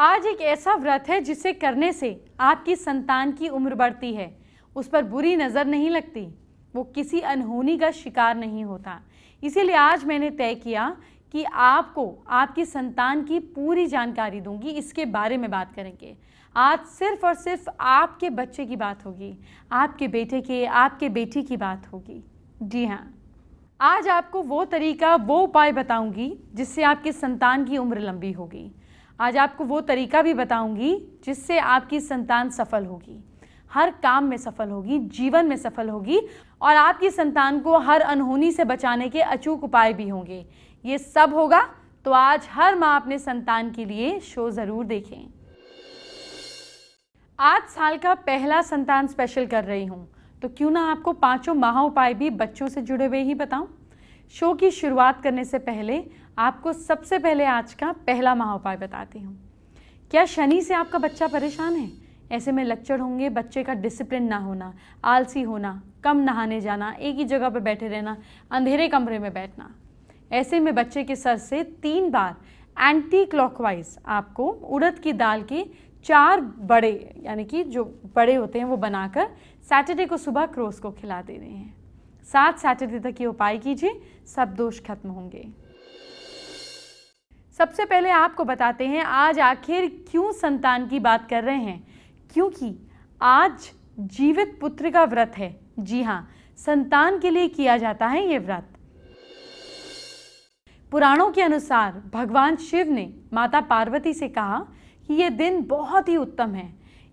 आज एक ऐसा व्रत है जिसे करने से आपकी संतान की उम्र बढ़ती है, उस पर बुरी नज़र नहीं लगती, वो किसी अनहोनी का शिकार नहीं होता। इसीलिए आज मैंने तय किया कि आपको आपकी संतान की पूरी जानकारी दूंगी, इसके बारे में बात करेंगे। आज सिर्फ और सिर्फ आपके बच्चे की बात होगी, आपके बेटे के, आपके बेटी की बात होगी। जी हाँ, आज आपको वो तरीका, वो उपाय बताऊंगी जिससे आपकी संतान की उम्र लंबी होगी। आज आपको वो तरीका भी बताऊंगी जिससे आपकी संतान सफल होगी, हर काम में सफल होगी, जीवन में सफल होगी, और आपकी संतान को हर अनहोनी से बचाने के अचूक उपाय भी होंगे। ये सब होगा तो आज हर माँ अपने संतान के लिए शो ज़रूर देखें। आज साल का पहला संतान स्पेशल कर रही हूँ, तो क्यों ना आपको पांचों महा उपाय भी बच्चों से जुड़े हुए ही बताऊं। शो की शुरुआत करने से पहले आपको सबसे पहले आज का पहला महा उपाय बताती हूँ। क्या शनि से आपका बच्चा परेशान है? ऐसे में लक्षण होंगे बच्चे का डिसिप्लिन ना होना, आलसी होना, कम नहाने जाना, एक ही जगह पर बैठे रहना, अंधेरे कमरे में बैठना। ऐसे में बच्चे के सर से 3 बार एंटी क्लॉकवाइज आपको उड़द की दाल के 4 बड़े, यानी कि जो बड़े होते हैं वो बनाकर सैटरडे को सुबह क्रोस को खिला देने हैं। 7 सैटरडे तक ये उपाय कीजिए, सब दोष खत्म होंगे। सबसे पहले आपको बताते हैं आज आखिर क्यों संतान की बात कर रहे हैं। क्योंकि आज जीवित पुत्र का व्रत है। जी हाँ, संतान के लिए किया जाता है ये व्रत। पुराणों के अनुसार भगवान शिव ने माता पार्वती से कहा कि ये दिन बहुत ही उत्तम है।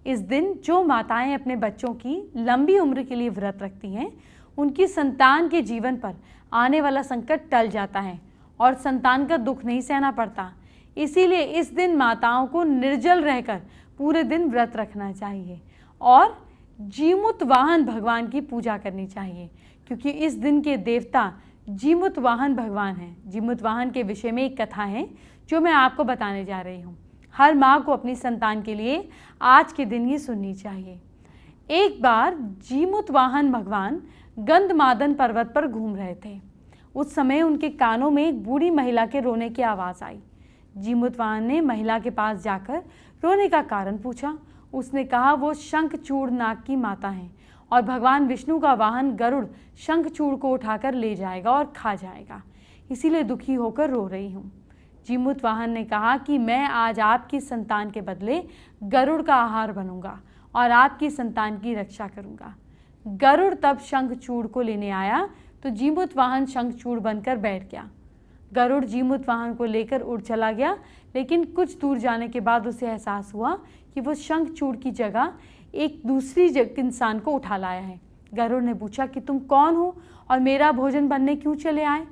इस दिन जो माताएं अपने बच्चों की लंबी उम्र के लिए व्रत रखती हैं, उनकी संतान के जीवन पर आने वाला संकट टल जाता है और संतान का दुख नहीं सहना पड़ता। इसीलिए इस दिन माताओं को निर्जल रहकर पूरे दिन व्रत रखना चाहिए और जीमुत वाहन भगवान की पूजा करनी चाहिए, क्योंकि इस दिन के देवता जीमुत वाहन भगवान हैं। जीमुत वाहन के विषय में एक कथा है जो मैं आपको बताने जा रही हूँ। हर माँ को अपनी संतान के लिए आज के दिन ये सुननी चाहिए। एक बार जीमुत वाहन भगवान गंधमादन पर्वत पर घूम रहे थे। उस समय उनके कानों में एक बूढ़ी महिला के रोने की आवाज़ आई। जीमुत वाहन ने महिला के पास जाकर रोने का कारण पूछा। उसने कहा वो शंखचूड़ नाग की माता हैं और भगवान विष्णु का वाहन गरुड़ शंखचूड़ को उठाकर ले जाएगा और खा जाएगा, इसीलिए दुखी होकर रो रही हूँ। जीमुत वाहन ने कहा कि मैं आज आपकी संतान के बदले गरुड़ का आहार बनूंगा और आपकी संतान की रक्षा करूंगा। गरुड़ तब शंखचूड़ को लेने आया तो जीमुत वाहन शंखचूड़ बनकर बैठ गया। गरुड़ जीमुत वाहन को लेकर उड़ चला गया, लेकिन कुछ दूर जाने के बाद उसे एहसास हुआ कि वो शंखचूड़ की जगह एक दूसरी इंसान को उठा लाया है। गरुड़ ने पूछा कि तुम कौन हो और मेरा भोजन बनने क्यों चले आए?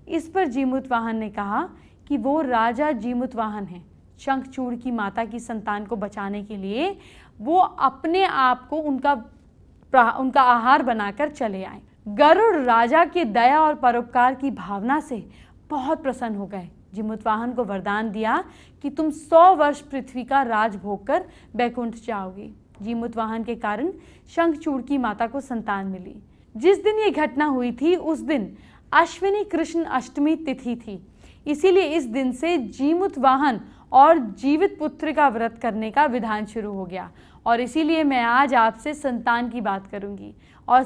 इस पर जीमुत वाहन ने कहा कि वो राजा जीमुत वाहन है। शंखचूड़ की माता की संतान को बचाने के लिए वो अपने आप को उनका आहार बनाकर चले आए। गरुड़ राजा के दया और परोपकार की भावना से बहुत प्रसन्न हो गए। जीमुत वाहन को वरदान दिया कि तुम 100 वर्ष पृथ्वी का राज भोग कर बैकुंठ जाओगे। जीमुत वाहन के कारण शंखचूड़ की माता को संतान मिली। जिस दिन ये घटना हुई थी उस दिन अश्विनी कृष्ण अष्टमी तिथि थी, इसीलिए इस दिन से जीमुत वाहन और जीवित पुत्र का व्रत करने का विधान शुरू हो गया। और इसीलिए मैं आज आपसे संतान की बात करूंगी और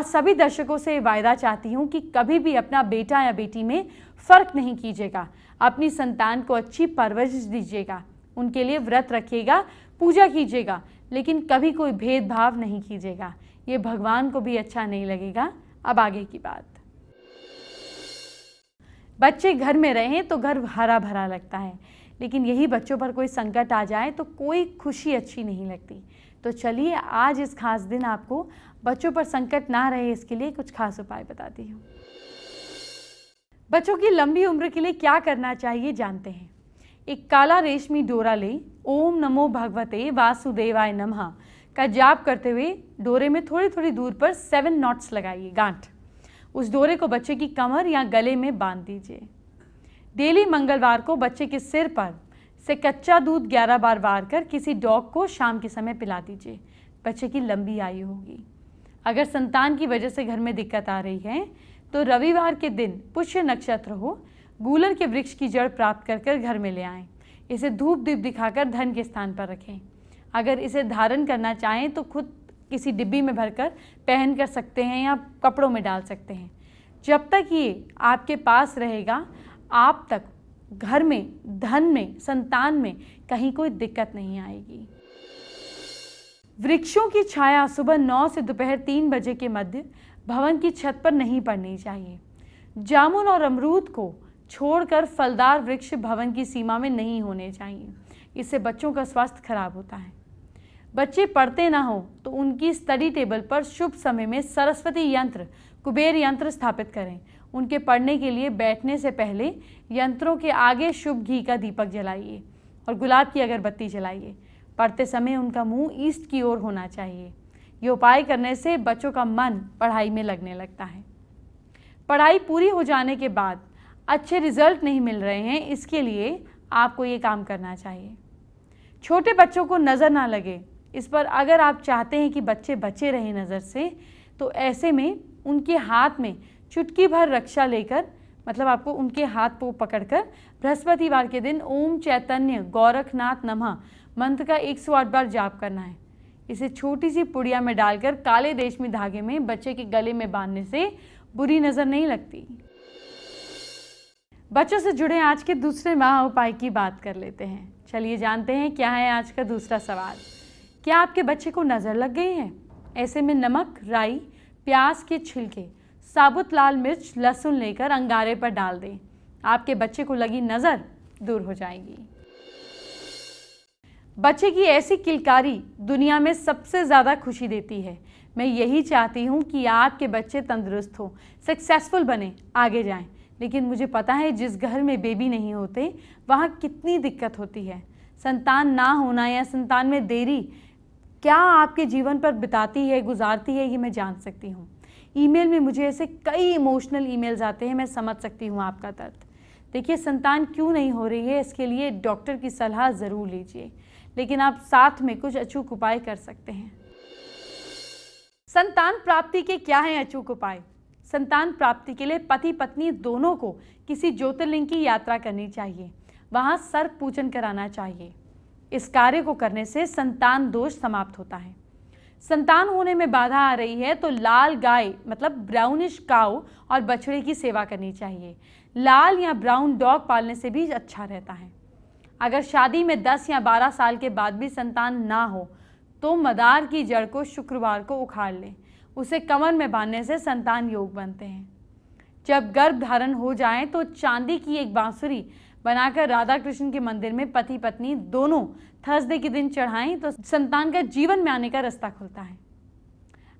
सभी दर्शकों से वायदा चाहती हूं कि कभी भी अपना बेटा या बेटी में फ़र्क नहीं कीजिएगा। अपनी संतान को अच्छी परवरिश दीजिएगा, उनके लिए व्रत रखिएगा, पूजा कीजिएगा, लेकिन कभी कोई भेदभाव नहीं कीजिएगा। ये भगवान को भी अच्छा नहीं लगेगा। अब आगे की बात। बच्चे घर में रहें तो घर हरा भरा लगता है, लेकिन यही बच्चों पर कोई संकट आ जाए तो कोई खुशी अच्छी नहीं लगती। तो चलिए आज इस खास दिन आपको बच्चों पर संकट ना रहे इसके लिए कुछ खास उपाय बताती हूँ। बच्चों की लंबी उम्र के लिए क्या करना चाहिए जानते हैं। एक काला रेशमी डोरा ले ओम नमो भगवते वासुदेवाय नमः का जाप करते हुए डोरे में थोड़ी थोड़ी दूर पर 7 नॉट्स लगाइए, गांठ। उस डोरे को बच्चे की कमर या गले में बांध दीजिए। डेली मंगलवार को बच्चे के सिर पर से कच्चा दूध 11 बार वार कर किसी डॉग को शाम के समय पिला दीजिए। बच्चे की लंबी आयु होगी। अगर संतान की वजह से घर में दिक्कत आ रही है तो रविवार के दिन पुष्य नक्षत्र हो, गूलर के वृक्ष की जड़ प्राप्त कर घर में ले आएं। इसे धूप दीप दिखाकर धन के स्थान पर रखें। अगर इसे धारण करना चाहें तो खुद किसी डिब्बी में भरकर पहन कर सकते हैं या कपड़ों में डाल सकते हैं। जब तक ये आपके पास रहेगा, आप तक घर में, धन में, संतान में कहीं कोई दिक्कत नहीं आएगी। वृक्षों की छाया सुबह 9 से दोपहर 3 बजे के मध्य भवन की छत पर नहीं पड़नी चाहिए। जामुन और अमरूद को छोड़कर फलदार वृक्ष भवन की सीमा में नहीं होने चाहिए। इससे बच्चों का स्वास्थ्य खराब होता है। बच्चे पढ़ते ना हो तो उनकी स्टडी टेबल पर शुभ समय में सरस्वती यंत्र, कुबेर यंत्र स्थापित करें। उनके पढ़ने के लिए बैठने से पहले यंत्रों के आगे शुभ घी का दीपक जलाइए और गुलाब की अगरबत्ती जलाइए। पढ़ते समय उनका मुंह ईस्ट की ओर होना चाहिए। ये उपाय करने से बच्चों का मन पढ़ाई में लगने लगता है। पढ़ाई पूरी हो जाने के बाद अच्छे रिजल्ट नहीं मिल रहे हैं, इसके लिए आपको ये काम करना चाहिए। छोटे बच्चों को नज़र ना लगे, इस पर अगर आप चाहते हैं कि बच्चे बचे रहें नज़र से, तो ऐसे में उनके हाथ में चुटकी भर रक्षा लेकर, मतलब आपको उनके हाथ को पकड़कर बृहस्पतिवार के दिन ओम चैतन्य गोरखनाथ नमः मंत्र का 108 बार जाप करना है। इसे छोटी सी पुड़िया में डालकर काले रेशमी धागे में बच्चे के गले में बांधने से बुरी नज़र नहीं लगती। बच्चों से जुड़े आज के दूसरे महा उपाय की बात कर लेते हैं। चलिए जानते हैं क्या है आज का दूसरा सवाल। क्या आपके बच्चे को नज़र लग गई है? ऐसे में नमक, राई, प्याज के छिलके, साबुत लाल मिर्च, लहसुन लेकर अंगारे पर डाल दें। आपके बच्चे को लगी नज़र दूर हो जाएगी। बच्चे की ऐसी किलकारी दुनिया में सबसे ज़्यादा खुशी देती है। मैं यही चाहती हूँ कि आपके बच्चे तंदुरुस्त हो, सक्सेसफुल बने, आगे जाएं। लेकिन मुझे पता है जिस घर में बेबी नहीं होते वहाँ कितनी दिक्कत होती है। संतान ना होना या संतान में देरी क्या आपके जीवन पर बिताती है, गुजारती है, ये मैं जान सकती हूँ। ईमेल में मुझे ऐसे कई इमोशनल ईमेल्स आते हैं, मैं समझ सकती हूँ आपका दर्द। देखिए, संतान क्यों नहीं हो रही है, इसके लिए डॉक्टर की सलाह ज़रूर लीजिए, लेकिन आप साथ में कुछ अचूक उपाय कर सकते हैं। संतान प्राप्ति के क्या हैं अचूक उपाय? संतान प्राप्ति के लिए पति पत्नी दोनों को किसी ज्योतिर्लिंग की यात्रा करनी चाहिए, वहाँ सर्प पूजन कराना चाहिए। इस कार्य को करने से संतान दोष समाप्त होता है। संतान होने में बाधा आ रही है तो लाल गाय, मतलब ब्राउनिश काऊ और बछड़े की सेवा करनी चाहिए। लाल या ब्राउन डॉग पालने से भी अच्छा रहता है। अगर शादी में 10 या 12 साल के बाद भी संतान ना हो तो मदार की जड़ को शुक्रवार को उखाड़ लें। उसे कमर में बांधने से संतान योग बनते हैं। जब गर्भ धारण हो जाए तो चांदी की एक बांसुरी बनाकर राधा कृष्ण के मंदिर में पति पत्नी दोनों थर्सडे के दिन चढ़ाएं तो संतान का जीवन में आने का रास्ता खुलता है।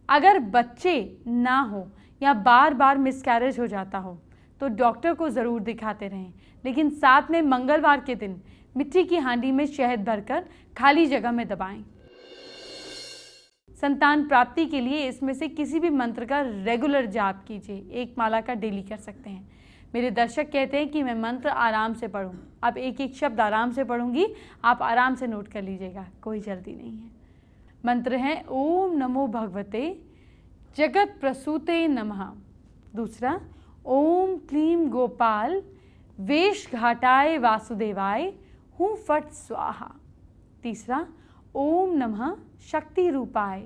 अगर बच्चे ना हो या बार बार मिसकैरेज हो जाता हो तो डॉक्टर को ज़रूर दिखाते रहें, लेकिन साथ में मंगलवार के दिन मिट्टी की हांडी में शहद भरकर खाली जगह में दबाएं। संतान प्राप्ति के लिए इसमें से किसी भी मंत्र का रेगुलर जाप कीजिए। 1 माला का डेली कर सकते हैं। मेरे दर्शक कहते हैं कि मैं मंत्र आराम से पढूं। अब एक एक शब्द आराम से पढ़ूंगी, आप आराम से नोट कर लीजिएगा, कोई जल्दी नहीं है। मंत्र है ओम नमो भगवते जगत प्रसूते नमः। दूसरा, ओम क्लीम गोपाल वेश घाटाय वासुदेवाय हूँ फट स्वाहा। तीसरा, ओम नमः शक्ति रूपाय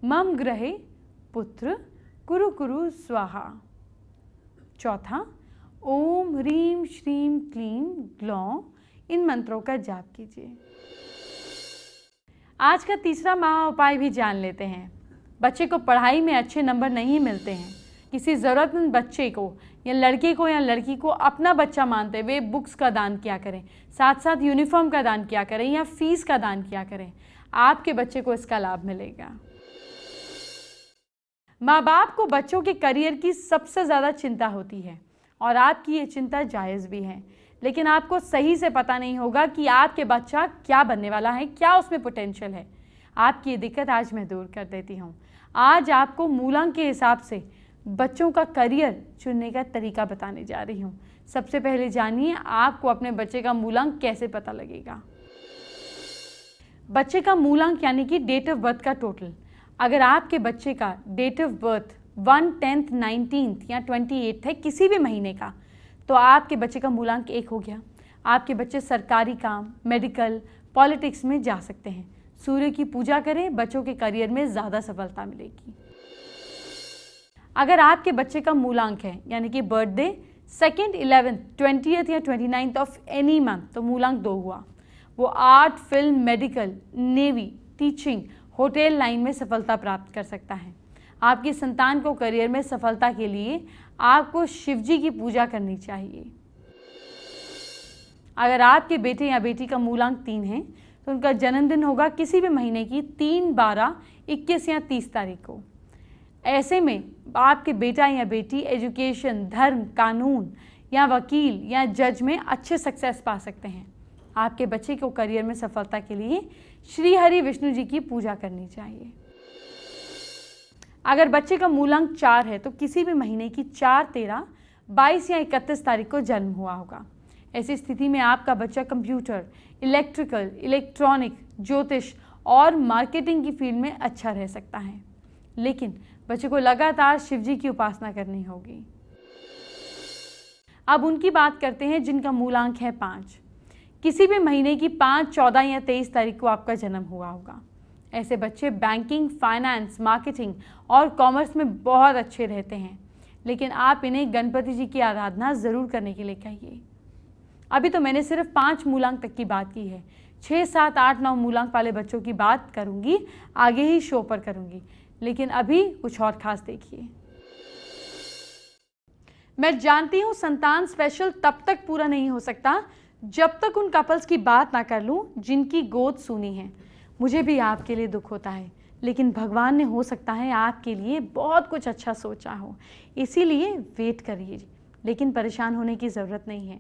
मम ग्रहे पुत्र कुरु कुरु स्वाहा। चौथा, ओम ह्रीम श्रीम क्लीम ग्लौं। इन मंत्रों का जाप कीजिए। आज का तीसरा महा उपाय भी जान लेते हैं। बच्चे को पढ़ाई में अच्छे नंबर नहीं मिलते हैं, किसी ज़रूरतमंद बच्चे को या लड़के को या लड़की को अपना बच्चा मानते हुए बुक्स का दान किया करें, साथ साथ यूनिफॉर्म का दान किया करें या फीस का दान किया करें। आपके बच्चे को इसका लाभ मिलेगा। माँ बाप को बच्चों के करियर की सबसे ज़्यादा चिंता होती है और आपकी ये चिंता जायज़ भी है, लेकिन आपको सही से पता नहीं होगा कि आपके बच्चा क्या बनने वाला है, क्या उसमें पोटेंशियल है। आपकी ये दिक्कत आज मैं दूर कर देती हूँ। आज आपको मूलांक के हिसाब से बच्चों का करियर चुनने का तरीका बताने जा रही हूँ। सबसे पहले जानिए आपको अपने बच्चे का मूलांक कैसे पता लगेगा। बच्चे का मूलांक यानी कि डेट ऑफ बर्थ का टोटल। अगर आपके बच्चे का date of birth 1, 10th, 19th या 28th है किसी भी महीने का, तो आपके बच्चे का मूलांक 1 हो गया। आपके बच्चे सरकारी काम, मेडिकल, पॉलिटिक्स में जा सकते हैं। सूर्य की पूजा करें, बच्चों के करियर में ज़्यादा सफलता मिलेगी। अगर आपके बच्चे का मूलांक है यानी कि बर्थडे 2nd, 11th, 20th या 29th ऑफ एनी मंथ, तो मूलांक 2 हुआ। वो art, film, medical, navy, teaching, hotel line में सफलता प्राप्त कर सकता है। आपकी संतान को करियर में सफलता के लिए आपको शिव जी की पूजा करनी चाहिए। अगर आपके बेटे या बेटी का मूलांक 3 है तो उनका जन्मदिन होगा किसी भी महीने की 3, 12, 21 या 30 तारीख को। ऐसे में आपके बेटा या बेटी एजुकेशन, धर्म, कानून या वकील या जज में अच्छे सक्सेस पा सकते हैं। आपके बच्चे को करियर में सफलता के लिए श्री हरि विष्णु जी की पूजा करनी चाहिए। अगर बच्चे का मूलांक 4 है तो किसी भी महीने की 4, 13, 22 या 31 तारीख को जन्म हुआ होगा। ऐसी स्थिति में आपका बच्चा कंप्यूटर, इलेक्ट्रिकल, इलेक्ट्रॉनिक, ज्योतिष और मार्केटिंग की फील्ड में अच्छा रह सकता है, लेकिन बच्चे को लगातार शिव जी की उपासना करनी होगी। अब उनकी बात करते हैं जिनका मूलांक है 5। किसी भी महीने की 5, 14 या 23 तारीख को आपका जन्म हुआ होगा। ऐसे बच्चे बैंकिंग, फाइनेंस, मार्केटिंग और कॉमर्स में बहुत अच्छे रहते हैं, लेकिन आप इन्हें गणपति जी की आराधना ज़रूर करने के लिए कहिए। अभी तो मैंने सिर्फ 5 मूलांक तक की बात की है। 6, 7, 8, 9 मूलांक वाले बच्चों की बात करूंगी, आगे ही शो पर करूंगी, लेकिन अभी कुछ और खास देखिए। मैं जानती हूं संतान स्पेशल तब तक पूरा नहीं हो सकता जब तक उन कपल्स की बात ना कर लूं जिनकी गोद सूनी है। मुझे भी आपके लिए दुख होता है, लेकिन भगवान ने हो सकता है आपके लिए बहुत कुछ अच्छा सोचा हो, इसीलिए वेट करिए, लेकिन परेशान होने की ज़रूरत नहीं है।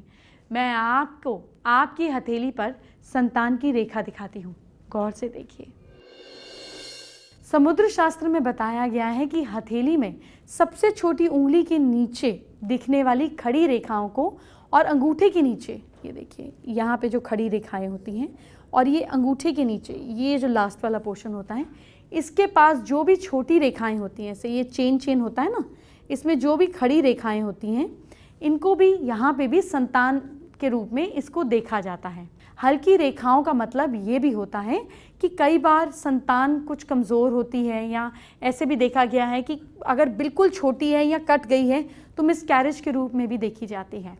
मैं आपको आपकी हथेली पर संतान की रेखा दिखाती हूँ, गौर से देखिए। समुद्र शास्त्र में बताया गया है कि हथेली में सबसे छोटी उंगली के नीचे दिखने वाली खड़ी रेखाओं को और अंगूठे के नीचे, ये देखिए यहाँ पे जो खड़ी रेखाएं होती हैं, और ये अंगूठे के नीचे ये जो लास्ट वाला पोर्शन होता है, इसके पास जो भी छोटी रेखाएं होती हैं, ऐसे ये चेन होता है ना, इसमें जो भी खड़ी रेखाएं होती हैं, इनको भी यहाँ पे भी संतान के रूप में इसको देखा जाता है। हल्की रेखाओं का मतलब ये भी होता है कि कई बार संतान कुछ कमज़ोर होती है, या ऐसे भी देखा गया है कि अगर बिल्कुल छोटी है या कट गई है तो मिसकैरेज के रूप में भी देखी जाती है।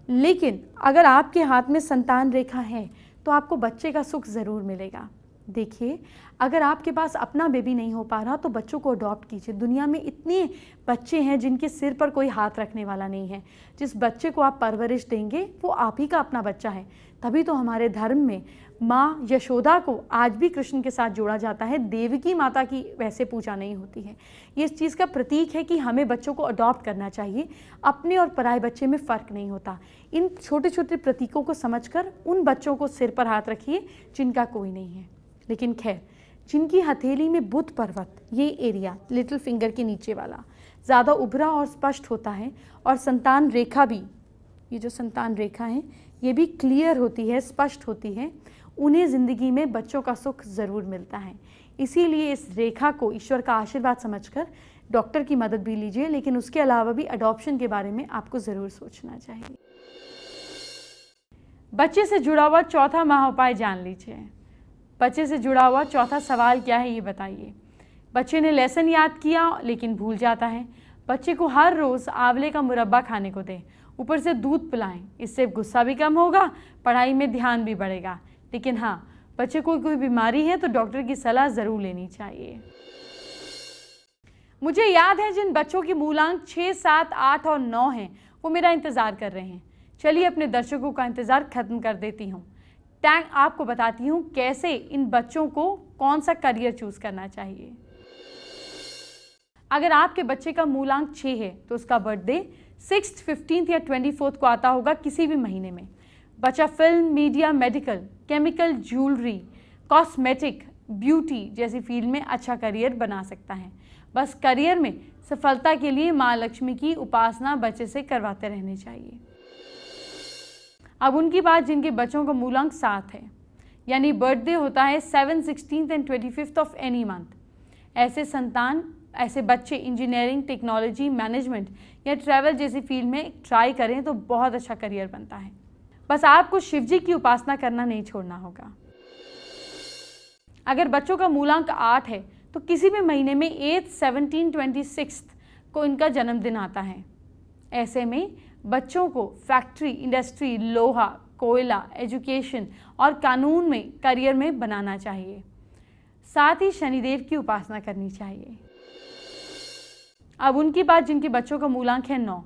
लेकिन अगर आपके हाथ में संतान रेखा है तो आपको बच्चे का सुख ज़रूर मिलेगा। देखिए, अगर आपके पास अपना बेबी नहीं हो पा रहा तो बच्चों को अडॉप्ट कीजिए। दुनिया में इतने बच्चे हैं जिनके सिर पर कोई हाथ रखने वाला नहीं है। जिस बच्चे को आप परवरिश देंगे वो आप ही का अपना बच्चा है। तभी तो हमारे धर्म में माँ यशोदा को आज भी कृष्ण के साथ जोड़ा जाता है। देवकी माता की वैसे पूजा नहीं होती है। ये इस चीज़ का प्रतीक है कि हमें बच्चों को अडॉप्ट करना चाहिए। अपने और पराये बच्चे में फ़र्क नहीं होता। इन छोटे छोटे प्रतीकों को समझकर उन बच्चों को सिर पर हाथ रखिए जिनका कोई नहीं है। लेकिन खैर, जिनकी हथेली में बुध पर्वत, ये एरिया लिटिल फिंगर के नीचे वाला ज़्यादा उभरा और स्पष्ट होता है, और संतान रेखा भी, ये जो संतान रेखा है ये भी क्लियर होती है, स्पष्ट होती है, उन्हें ज़िंदगी में बच्चों का सुख ज़रूर मिलता है। इसीलिए इस रेखा को ईश्वर का आशीर्वाद समझकर डॉक्टर की मदद भी लीजिए, लेकिन उसके अलावा भी अडॉप्शन के बारे में आपको ज़रूर सोचना चाहिए। बच्चे से जुड़ा हुआ चौथा महा उपाय जान लीजिए। बच्चे से जुड़ा हुआ चौथा सवाल क्या है ये बताइए। बच्चे ने लेसन याद किया लेकिन भूल जाता है। बच्चे को हर रोज़ आंवले का मुरब्बा खाने को दें, ऊपर से दूध पिलाएं। इससे गुस्सा भी कम होगा, पढ़ाई में ध्यान भी बढ़ेगा। लेकिन हाँ, बच्चे को कोई बीमारी है तो डॉक्टर की सलाह ज़रूर लेनी चाहिए। मुझे याद है जिन बच्चों के मूलांक 6, 7, 8 और 9 हैं वो मेरा इंतज़ार कर रहे हैं। चलिए अपने दर्शकों का इंतज़ार ख़त्म कर देती हूँ। आपको बताती हूँ कैसे इन बच्चों को कौन सा करियर चूज़ करना चाहिए। अगर आपके बच्चे का मूलांक 6 है तो उसका बर्थडे 6th, 15th या 24th को आता होगा किसी भी महीने में। बच्चा film, media, medical, chemical, jewellery, cosmetic, beauty जैसी फील्ड में अच्छा करियर बना सकता है। बस करियर में सफलता के लिए माँ लक्ष्मी की उपासना बच्चे से करवाते रहनी चाहिए। अब उनकी बात जिनके बच्चों का मूलांक 7 है, यानी बर्थडे होता है 7, 16 एंड 25 ऑफ एनी मंथ। ऐसे बच्चे इंजीनियरिंग, टेक्नोलॉजी, मैनेजमेंट या ट्रैवल जैसी फील्ड में ट्राई करें तो बहुत अच्छा करियर बनता है। बस आपको शिव जी की उपासना करना नहीं छोड़ना होगा। अगर बच्चों का मूलांक 8 है तो किसी भी महीने में 8, 17, 26 को इनका जन्मदिन आता है। ऐसे में बच्चों को फैक्ट्री, इंडस्ट्री, लोहा, कोयला, एजुकेशन और कानून में करियर में बनाना चाहिए। साथ ही शनिदेव की उपासना करनी चाहिए। अब उनकी बात जिनके बच्चों का मूलांक है 9,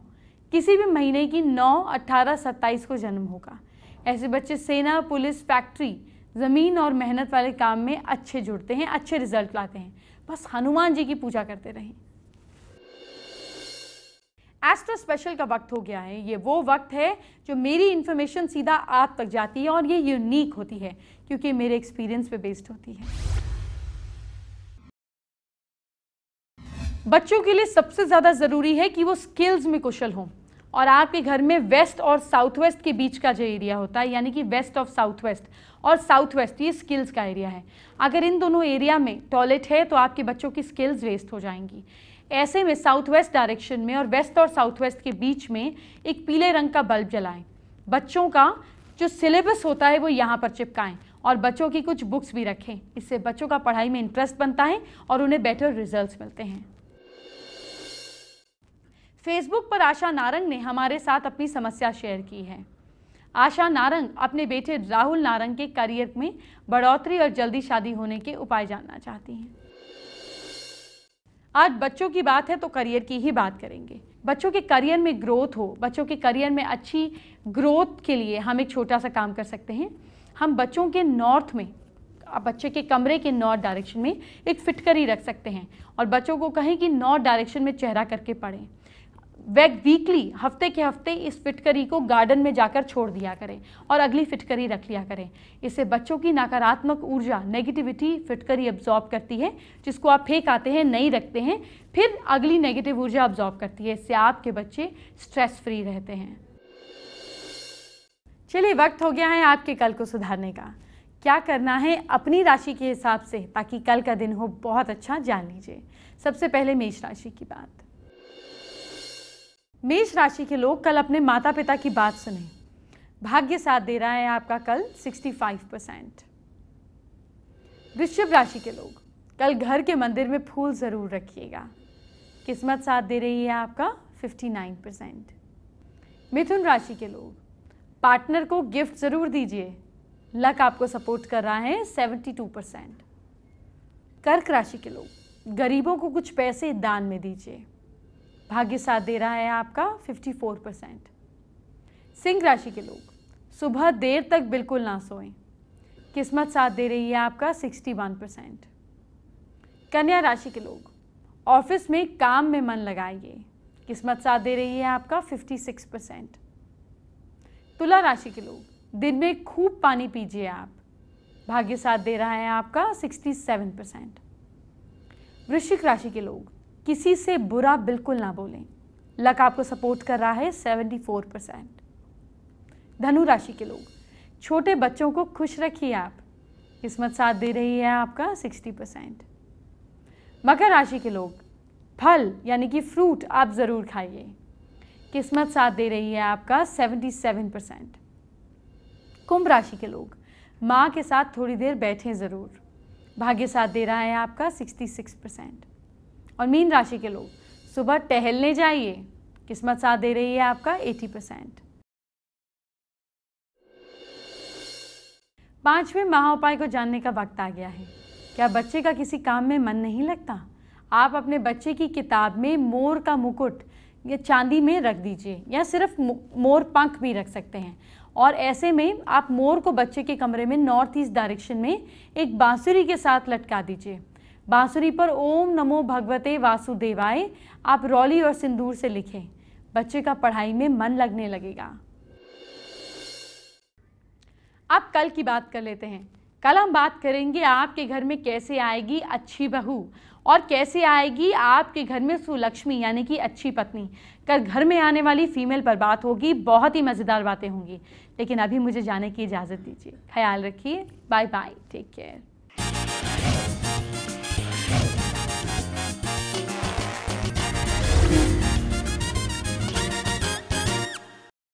किसी भी महीने की 9, 18, 27 को जन्म होगा। ऐसे बच्चे सेना, पुलिस, फैक्ट्री, ज़मीन और मेहनत वाले काम में अच्छे जुड़ते हैं, अच्छे रिजल्ट लाते हैं। बस हनुमान जी की पूजा करते रहें। एस्ट्रो स्पेशल का वक्त हो गया है। ये वो वक्त है जो मेरी इन्फॉर्मेशन सीधा आप तक जाती है और ये यूनिक होती है क्योंकि मेरे एक्सपीरियंस पे बेस्ड होती है। बच्चों के लिए सबसे ज़्यादा ज़रूरी है कि वो स्किल्स में कुशल हों और आपके घर में वेस्ट और साउथ वेस्ट के बीच का जो एरिया होता है, यानी कि वेस्ट ऑफ साउथ वेस्ट और साउथ वेस्ट, ये स्किल्स का एरिया है। अगर इन दोनों एरिया में टॉयलेट है तो आपके बच्चों की स्किल्स वेस्ट हो जाएंगी। ऐसे में साउथ वेस्ट डायरेक्शन में और वेस्ट और साउथ वेस्ट के बीच में एक पीले रंग का बल्ब जलाएं। बच्चों का जो सिलेबस होता है वो यहाँ पर चिपकाएं और बच्चों की कुछ बुक्स भी रखें। इससे बच्चों का पढ़ाई में इंटरेस्ट बनता है और उन्हें बेटर रिजल्ट्स मिलते हैं। फेसबुक पर आशा नारंग ने हमारे साथ अपनी समस्या शेयर की है। आशा नारंग अपने बेटे राहुल नारंग के करियर में बढ़ोतरी और जल्दी शादी होने के उपाय जानना चाहती हैं। आज बच्चों की बात है तो करियर की ही बात करेंगे। बच्चों के करियर में ग्रोथ हो, बच्चों के करियर में अच्छी ग्रोथ के लिए हम एक छोटा सा काम कर सकते हैं। हम बच्चों के नॉर्थ में, बच्चे के कमरे के नॉर्थ डायरेक्शन में एक फिटकरी रख सकते हैं और बच्चों को कहें कि नॉर्थ डायरेक्शन में चेहरा करके पढ़ें। वीकली, हफ्ते के हफ्ते इस फिटकरी को गार्डन में जाकर छोड़ दिया करें और अगली फिटकरी रख लिया करें। इससे बच्चों की नकारात्मक ऊर्जा, नेगेटिविटी फिटकरी अब्जॉर्ब करती है, जिसको आप फेंक आते हैं, नहीं रखते हैं, फिर अगली नेगेटिव ऊर्जा अब्जॉर्ब करती है। इससे आपके बच्चे स्ट्रेस फ्री रहते हैं। चलिए, वक्त हो गया है आपके कल को सुधारने का। क्या करना है अपनी राशि के हिसाब से ताकि कल का दिन हो बहुत अच्छा, जान लीजिए। सबसे पहले मेष राशि की बात। मेष राशि के लोग कल अपने माता पिता की बात सुनें। भाग्य साथ दे रहा है आपका कल 65%। वृश्चिक राशि के लोग कल घर के मंदिर में फूल जरूर रखिएगा। किस्मत साथ दे रही है आपका 59%। मिथुन राशि के लोग पार्टनर को गिफ्ट जरूर दीजिए। लक आपको सपोर्ट कर रहा है 72%। कर्क राशि के लोग गरीबों को कुछ पैसे दान में दीजिए। भाग्य साथ दे रहा है आपका 54%। सिंह राशि के लोग सुबह देर तक बिल्कुल ना सोएं। किस्मत साथ दे रही है आपका 61%। कन्या राशि के लोग ऑफिस में काम में मन लगाइए। किस्मत साथ दे रही है आपका 56%। तुला राशि के लोग दिन में खूब पानी पीजिए आप। भाग्य साथ दे रहा है आपका 67%। वृश्चिक राशि के लोग किसी से बुरा बिल्कुल ना बोलें। लक आपको सपोर्ट कर रहा है 74%। धनु राशि के लोग छोटे बच्चों को खुश रखिए आप। किस्मत साथ दे रही है आपका 60%। मकर राशि के लोग फल यानी कि फ्रूट आप ज़रूर खाइए। किस्मत साथ दे रही है आपका 77%। कुंभ राशि के लोग माँ के साथ थोड़ी देर बैठें ज़रूर। भाग्य साथ दे रहा है आपका 66%। और मीन राशि के लोग सुबह टहलने जाइए। किस्मत साथ दे रही है आपका 80%। पांचवें महाउपाय को जानने का वक्त आ गया है। क्या बच्चे का किसी काम में मन नहीं लगता? आप अपने बच्चे की किताब में मोर का मुकुट या चांदी में रख दीजिए, या सिर्फ मोर पंख भी रख सकते हैं। और ऐसे में आप मोर को बच्चे के कमरे में नॉर्थ ईस्ट डायरेक्शन में एक बांसुरी के साथ लटका दीजिए। बांसुरी पर ओम नमो भगवते वासुदेवाय आप रौली और सिंदूर से लिखें। बच्चे का पढ़ाई में मन लगने लगेगा। अब कल की बात कर लेते हैं। कल हम बात करेंगे आपके घर में कैसे आएगी अच्छी बहू और कैसे आएगी आपके घर में सुलक्ष्मी यानी कि अच्छी पत्नी। कल घर में आने वाली फीमेल पर बात होगी, बहुत ही मज़ेदार बातें होंगी। लेकिन अभी मुझे जाने की इजाज़त दीजिए। ख्याल रखिए। Bye bye, take care.